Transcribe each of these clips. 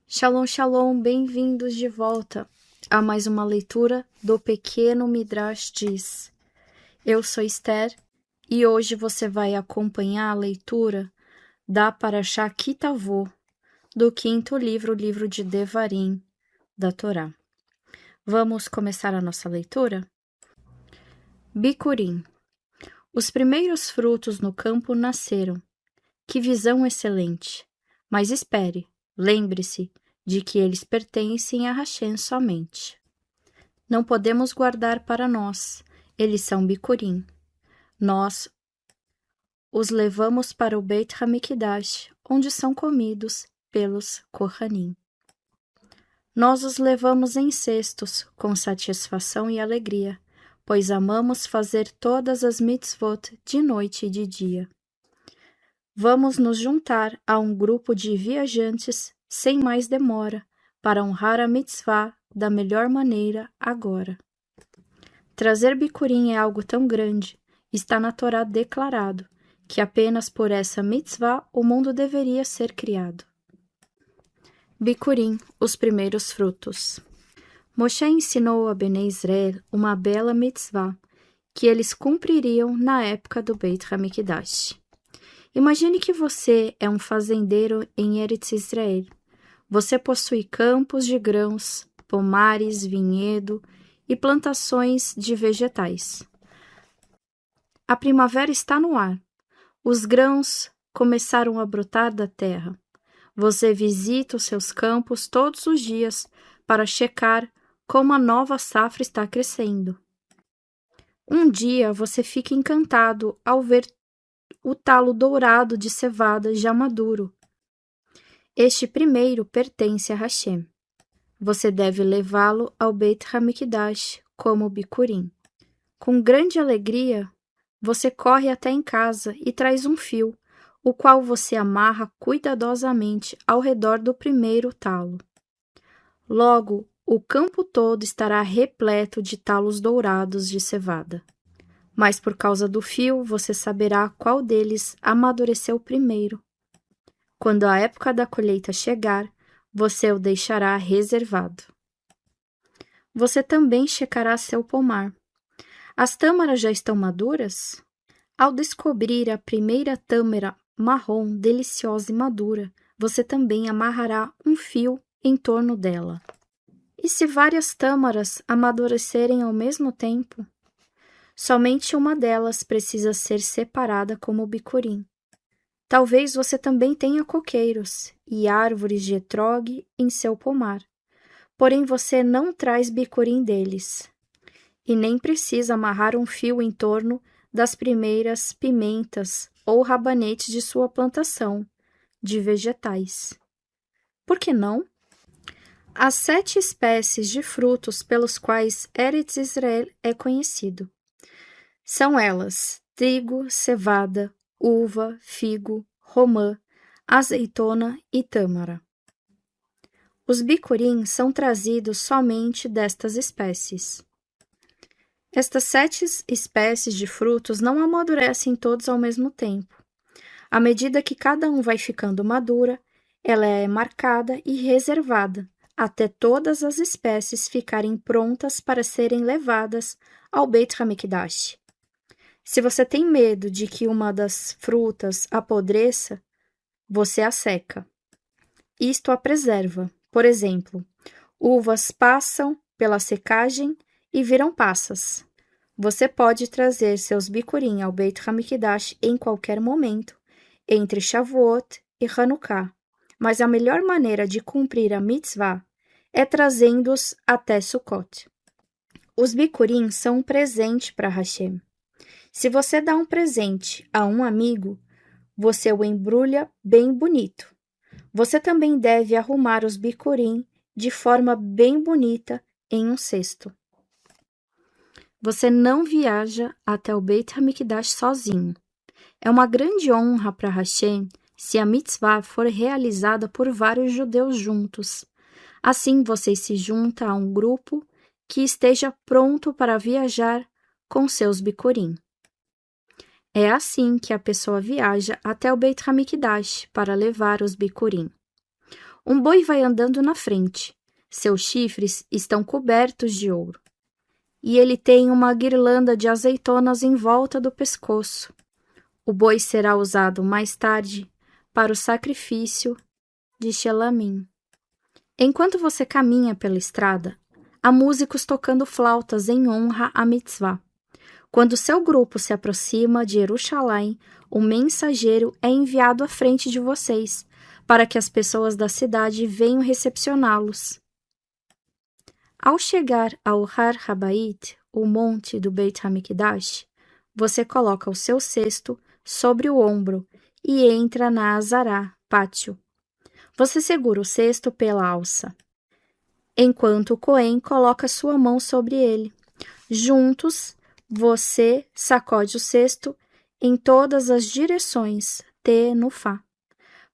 Shalom, shalom, bem-vindos de volta a mais uma leitura do Pequeno Midrash Diz. Eu sou Esther e hoje você vai acompanhar a leitura da Parashá Kitavô, do quinto livro, o livro de Devarim, da Torá. Vamos começar a nossa leitura? Bicurim. Os primeiros frutos no campo nasceram. Que visão excelente! Mas espere, lembre-se de que eles pertencem a Hashem somente. Não podemos guardar para nós, eles são bicurim. Nós os levamos para o Beit HaMikdash, onde são comidos pelos Kohanim. Nós os levamos em cestos, com satisfação e alegria, pois amamos fazer todas as mitzvot de noite e de dia. Vamos nos juntar a um grupo de viajantes sem mais demora, para honrar a mitzvah da melhor maneira agora. Trazer bicurim é algo tão grande, está na Torá declarado, que apenas por essa mitzvah o mundo deveria ser criado. Bicurim, os primeiros frutos. Moshe ensinou a Bnei Israel uma bela mitzvah, que eles cumpririam na época do Beit HaMikdash. Imagine que você é um fazendeiro em Eretz Israel. Você possui campos de grãos, pomares, vinhedo e plantações de vegetais. A primavera está no ar. Os grãos começaram a brotar da terra. Você visita os seus campos todos os dias para checar como a nova safra está crescendo. Um dia você fica encantado ao ver o talo dourado de cevada já maduro. Este primeiro pertence a Hashem. Você deve levá-lo ao Beit HaMikdash como bicurim. Com grande alegria, você corre até em casa e traz um fio, o qual você amarra cuidadosamente ao redor do primeiro talo. Logo, o campo todo estará repleto de talos dourados de cevada. Mas por causa do fio, você saberá qual deles amadureceu primeiro. Quando a época da colheita chegar, você o deixará reservado. Você também checará seu pomar. As tâmaras já estão maduras? Ao descobrir a primeira tâmara marrom, deliciosa e madura, você também amarrará um fio em torno dela. E se várias tâmaras amadurecerem ao mesmo tempo? Somente uma delas precisa ser separada como bicurim. Talvez você também tenha coqueiros e árvores de etrog em seu pomar, porém você não traz bicurim deles. E nem precisa amarrar um fio em torno das primeiras pimentas ou rabanetes de sua plantação de vegetais. Por que não? As 7 espécies de frutos pelos quais Eretz Israel é conhecido. São elas trigo, cevada, uva, figo, romã, azeitona e tâmara. Os bicurim são trazidos somente destas espécies. Estas 7 espécies de frutos não amadurecem todos ao mesmo tempo. À medida que cada um vai ficando madura, ela é marcada e reservada, até todas as espécies ficarem prontas para serem levadas ao Beit HaMikdash. Se você tem medo de que uma das frutas apodreça, você a seca. Isto a preserva. Por exemplo, uvas passam pela secagem e viram passas. Você pode trazer seus bicurim ao Beit HaMikdash em qualquer momento, entre Shavuot e Hanukkah, mas a melhor maneira de cumprir a mitzvah é trazendo-os até Sukkot. Os bicurim são um presente para Hashem. Se você dá um presente a um amigo, você o embrulha bem bonito. Você também deve arrumar os bicurim de forma bem bonita em um cesto. Você não viaja até o Beit HaMikdash sozinho. É uma grande honra para Hashem se a mitzvah for realizada por vários judeus juntos. Assim você se junta a um grupo que esteja pronto para viajar com seus bicurim. É assim que a pessoa viaja até o Beit HaMikdash para levar os bicurim. Um boi vai andando na frente. Seus chifres estão cobertos de ouro. E ele tem uma guirlanda de azeitonas em volta do pescoço. O boi será usado mais tarde para o sacrifício de Shelamim. Enquanto você caminha pela estrada, há músicos tocando flautas em honra à mitzvah. Quando seu grupo se aproxima de Jerusalém, um mensageiro é enviado à frente de vocês, para que as pessoas da cidade venham recepcioná-los. Ao chegar ao Har Habait, o monte do Beit HaMikdash, você coloca o seu cesto sobre o ombro e entra na Azará, pátio. Você segura o cesto pela alça, enquanto o Cohen coloca sua mão sobre ele. Juntos, você sacode o cesto em todas as direções, Tenufá,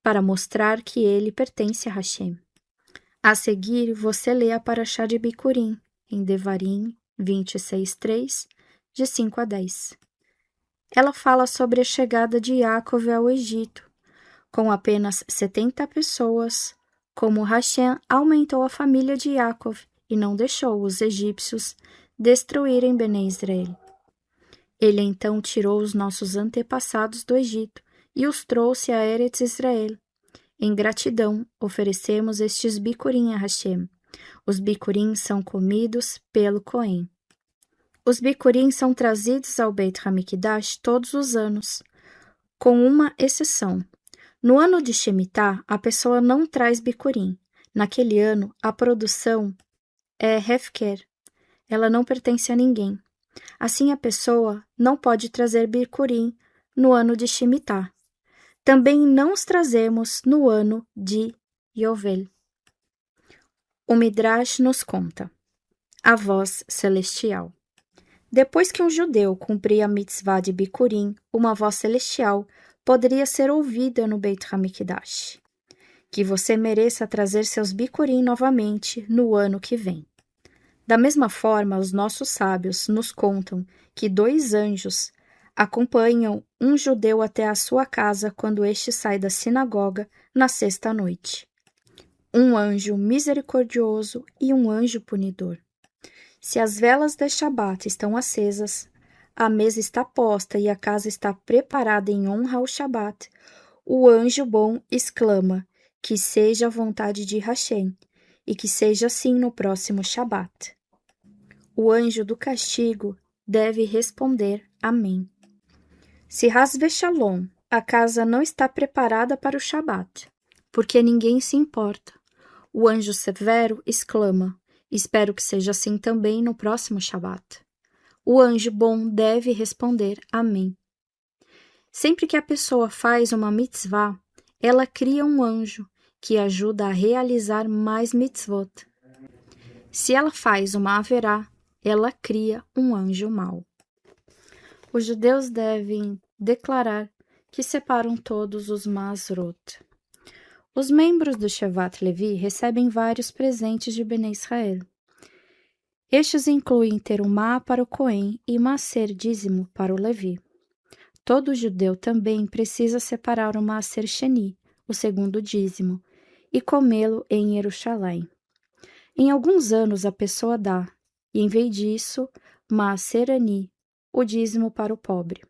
para mostrar que ele pertence a Hashem. A seguir, você lê a Parashá de Bikurim, em Devarim 26:3, de 5 a 10. Ela fala sobre a chegada de Yaakov ao Egito, com apenas 70 pessoas, como Hashem aumentou a família de Yaakov e não deixou os egípcios destruírem Bnei Israel. Ele então tirou os nossos antepassados do Egito e os trouxe a Eretz Israel. Em gratidão, oferecemos estes bicurim a Hashem. Os bicurim são comidos pelo Cohen. Os bicurim são trazidos ao Beit HaMikdash todos os anos, com uma exceção. No ano de Shemitah, a pessoa não traz bicurim. Naquele ano, a produção é hefker. Ela não pertence a ninguém. Assim, a pessoa não pode trazer bicurim no ano de Shemitah. Também não os trazemos no ano de Yovel. O Midrash nos conta. A voz celestial. Depois que um judeu cumpria a mitzvah de Bikurim, uma voz celestial poderia ser ouvida no Beit HaMikdash. Que você mereça trazer seus Bikurim novamente no ano que vem. Da mesma forma, os nossos sábios nos contam que 2 anjos acompanham um judeu até a sua casa quando este sai da sinagoga na sexta noite. Um anjo misericordioso e um anjo punidor. Se as velas da Shabat estão acesas, a mesa está posta e a casa está preparada em honra ao Shabat, o anjo bom exclama que seja a vontade de Hashem e que seja assim no próximo Shabat. O anjo do castigo deve responder Amém. Se Has Veshalom, a casa não está preparada para o Shabat, porque ninguém se importa, o anjo severo exclama, espero que seja assim também no próximo Shabat. O anjo bom deve responder Amém. Sempre que a pessoa faz uma mitzvah, ela cria um anjo que ajuda a realizar mais mitzvot. Se ela faz uma haverá, ela cria um anjo mau. Os judeus devem declarar que separam todos os Masrot. Os membros do Shevat Levi recebem vários presentes de Bnei Israel. Estes incluem terumá para o Cohen e Maaser dízimo para o Levi. Todo judeu também precisa separar o Maaser Sheni, o segundo dízimo, e comê-lo em Jerusalém. Em alguns anos a pessoa dá, e em vez disso, Maaser Ani, o dízimo para o pobre.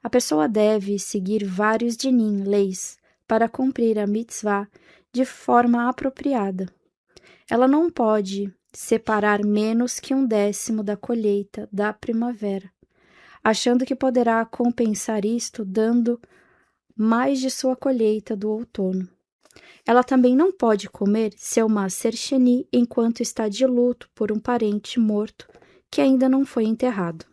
A pessoa deve seguir vários dinim, leis, para cumprir a mitzvah de forma apropriada. Ela não pode separar menos que 1/10 da colheita da primavera, achando que poderá compensar isto dando mais de sua colheita do outono. Ela também não pode comer seu Maaser Sheni enquanto está de luto por um parente morto que ainda não foi enterrado.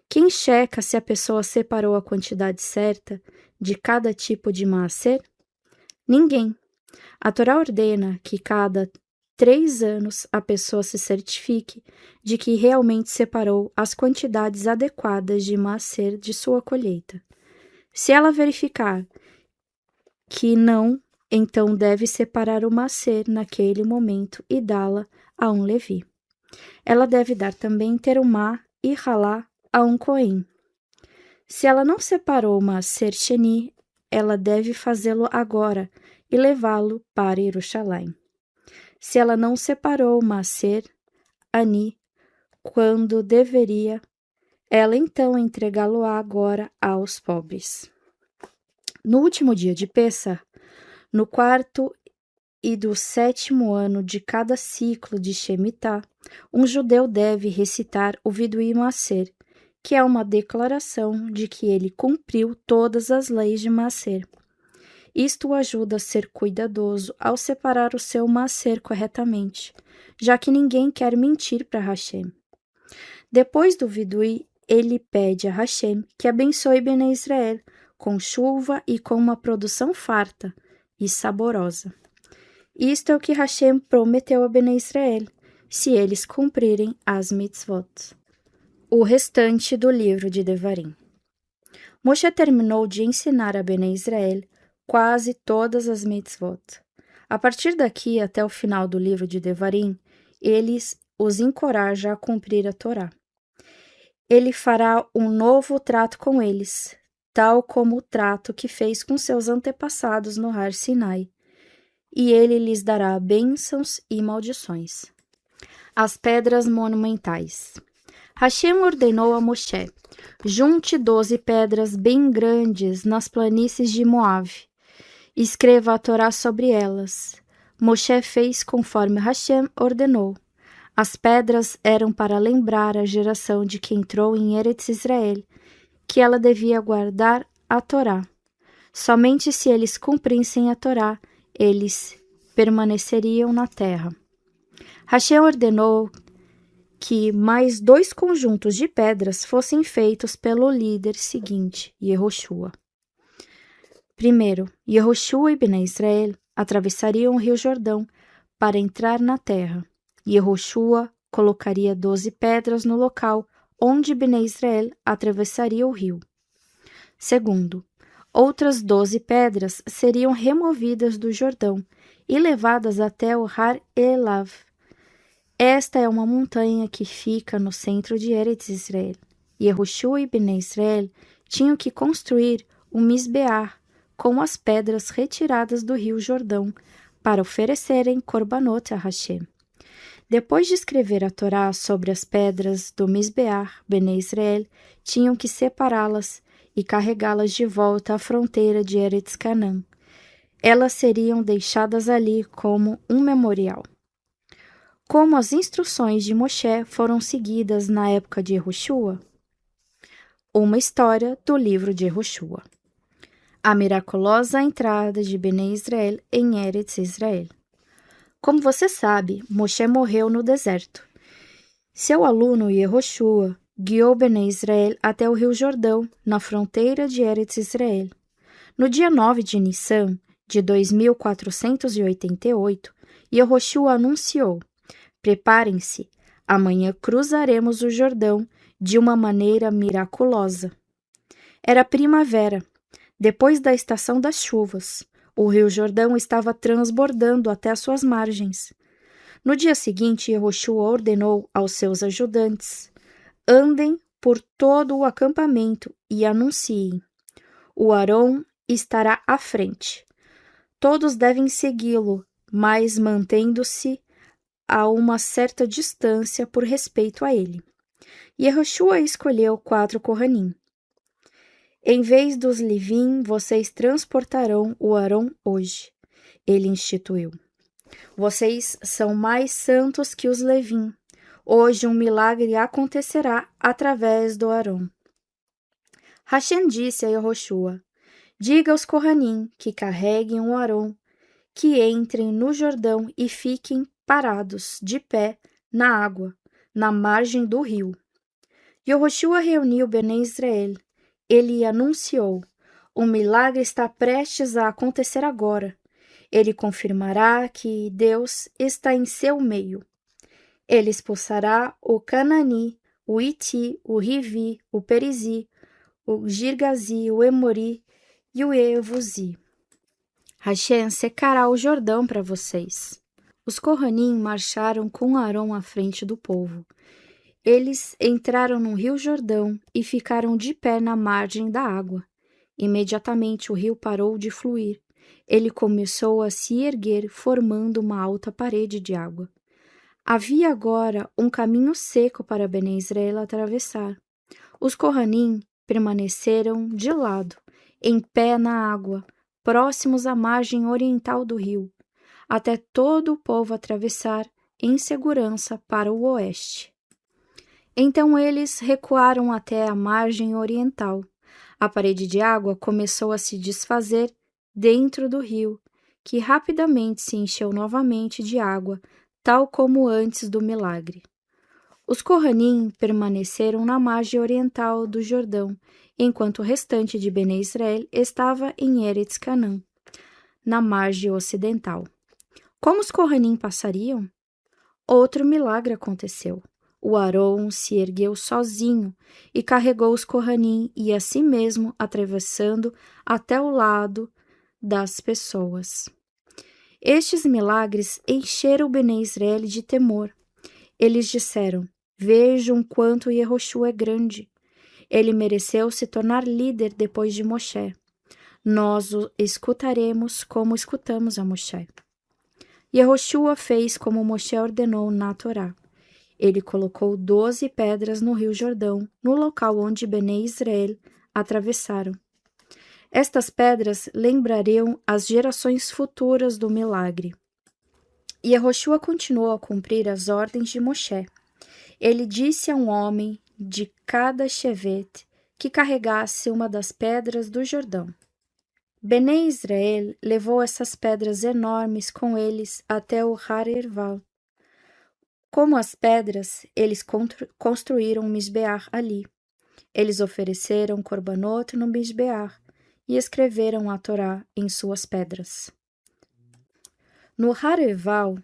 Quem checa se a pessoa separou a quantidade certa de cada tipo de Maaser? Ninguém. A Torá ordena que cada 3 anos a pessoa se certifique de que realmente separou as quantidades adequadas de Maaser de sua colheita. Se ela verificar que não, então deve separar o Maaser naquele momento e dá-la a um Levi. Ela deve dar também terumá e halá a um Cohen. Se ela não separou o Maaser Sheni, ela deve fazê-lo agora e levá-lo para Jerusalém. Se ela não separou Maaser, Ani, quando deveria, ela então entregá-lo-á agora aos pobres. No último dia de Pêssar, no 4º e do 7º ano de cada ciclo de Shemitah, um judeu deve recitar o Vidui Maaser, que é uma declaração de que ele cumpriu todas as leis de Maaser. Isto o ajuda a ser cuidadoso ao separar o seu Maaser corretamente, já que ninguém quer mentir para Hashem. Depois do Vidui, ele pede a Hashem que abençoe Bnei Israel com chuva e com uma produção farta e saborosa. Isto é o que Hashem prometeu a Bnei Israel, se eles cumprirem as mitzvot. O restante do livro de Devarim. Moshe terminou de ensinar a Bnei Israel quase todas as mitzvot. A partir daqui até o final do livro de Devarim, ele os encoraja a cumprir a Torá. Ele fará um novo trato com eles, tal como o trato que fez com seus antepassados no Har Sinai, e ele lhes dará bênçãos e maldições. As pedras monumentais. Hashem ordenou a Moshe: junte 12 pedras bem grandes nas planícies de Moabe. Escreva a Torá sobre elas. Moshe fez conforme Hashem ordenou. As pedras eram para lembrar a geração de que entrou em Eretz Israel, que ela devia guardar a Torá. Somente se eles cumprissem a Torá, eles permaneceriam na terra. Hashem ordenou que mais 2 conjuntos de pedras fossem feitos pelo líder seguinte, Yehoshua. Primeiro, Yehoshua e Bnei Israel atravessariam o rio Jordão para entrar na terra. Yehoshua colocaria 12 pedras no local onde Bnei Israel atravessaria o rio. Segundo, outras 12 pedras seriam removidas do Jordão e levadas até o Har Elav. Esta é uma montanha que fica no centro de Eretz Israel. Yehoshua e Bnei Israel tinham que construir um misbear com as pedras retiradas do rio Jordão para oferecerem korbanot a Hashem. Depois de escrever a Torá sobre as pedras do misbear, Bnei Israel tinham que separá-las e carregá-las de volta à fronteira de Eretz Canã. Elas seriam deixadas ali como um memorial. Como as instruções de Moshe foram seguidas na época de Yehoshua? Uma história do livro de Yehoshua. A miraculosa entrada de Bnei Israel em Eretz Israel. Como você sabe, Moshe morreu no deserto. Seu aluno Yehoshua guiou Bnei Israel até o rio Jordão, na fronteira de Eretz Israel. No dia 9 de Nissan, de 2488, Yehoshua anunciou: preparem-se, amanhã cruzaremos o Jordão de uma maneira miraculosa. Era primavera, depois da estação das chuvas. O rio Jordão estava transbordando até as suas margens. No dia seguinte, Yehoshua ordenou aos seus ajudantes: andem por todo o acampamento e anunciem: o Arão estará à frente. Todos devem segui-lo, mas mantendo-se a uma certa distância por respeito a ele. Yehoshua escolheu 4 Kohanim. Em vez dos Levim, vocês transportarão o Arão hoje, ele instituiu. Vocês são mais santos que os Levim. Hoje um milagre acontecerá através do Arão. Hashem disse a Yehoshua: diga aos Kohanim que carreguem o Arão, que entrem no Jordão e fiquem parados, de pé, na água, na margem do rio. Yehoshua reuniu Bnei Israel. Ele anunciou: o milagre está prestes a acontecer agora. Ele confirmará que Deus está em seu meio. Ele expulsará o Canani, o Iti, o Rivi, o Perizi, o Girgazi, o Emori e o Evuzi. Hashem secará o Jordão para vocês. Os Kohanim marcharam com Arão à frente do povo. Eles entraram no rio Jordão e ficaram de pé na margem da água. Imediatamente o rio parou de fluir ele começou a se erguer, formando uma alta parede de água. Havia agora um caminho seco para Bene Israel atravessar. Os Kohanim permaneceram de lado, em pé na água, próximos à margem oriental do rio, até todo o povo atravessar em segurança para o oeste. Então eles recuaram até a margem oriental. A parede de água começou a se desfazer dentro do rio, que rapidamente se encheu novamente de água, tal como antes do milagre. Os Kohanim permaneceram na margem oriental do Jordão, enquanto o restante de Bene Israel estava em Eretz Canaã, na margem ocidental. Como os Kohanim passariam? Outro milagre aconteceu. O Arão se ergueu sozinho e carregou os Kohanim e a si mesmo atravessando até o lado das pessoas. Estes milagres encheram Bene Israel de temor. Eles disseram: vejam quanto Yehoshua é grande. Ele mereceu se tornar líder depois de Moshe. Nós o escutaremos como escutamos a Moshe. Yehoshua fez como Moshe ordenou na Torá. Ele colocou 12 pedras no rio Jordão, no local onde Bene Israel atravessaram. Estas pedras lembrariam as gerações futuras do milagre. Yehoshua continuou a cumprir as ordens de Moshe. Ele disse a um homem de cada chevet que carregasse uma das pedras do Jordão. Bene Israel levou essas pedras enormes com eles até o Har Herval. Como as pedras, eles construíram um Misbear ali. Eles ofereceram korbanot no Misbear e escreveram a Torá em suas pedras. No Har Herval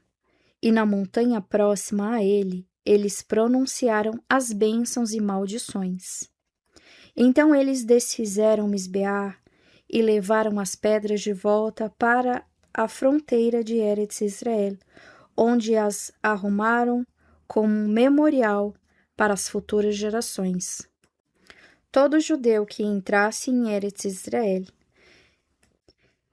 e na montanha próxima a ele, eles pronunciaram as bênçãos e maldições. Então eles desfizeram Misbear e levaram as pedras de volta para a fronteira de Eretz Israel, onde as arrumaram como um memorial para as futuras gerações. Todo judeu que entrasse em Eretz Israel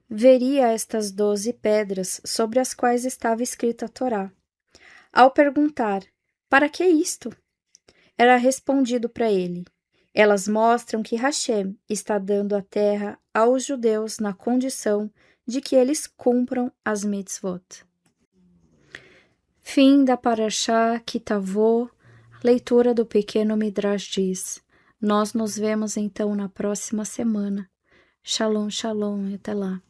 veria estas 12 pedras sobre as quais estava escrita a Torá. Ao perguntar: para que isto? Era respondido para ele: elas mostram que Hashem está dando a terra aos judeus na condição de que eles cumpram as mitzvot. Fim da Parashá Kitavô, leitura do Pequeno Midrash diz. Nós nos vemos então na próxima semana. Shalom, shalom e até lá.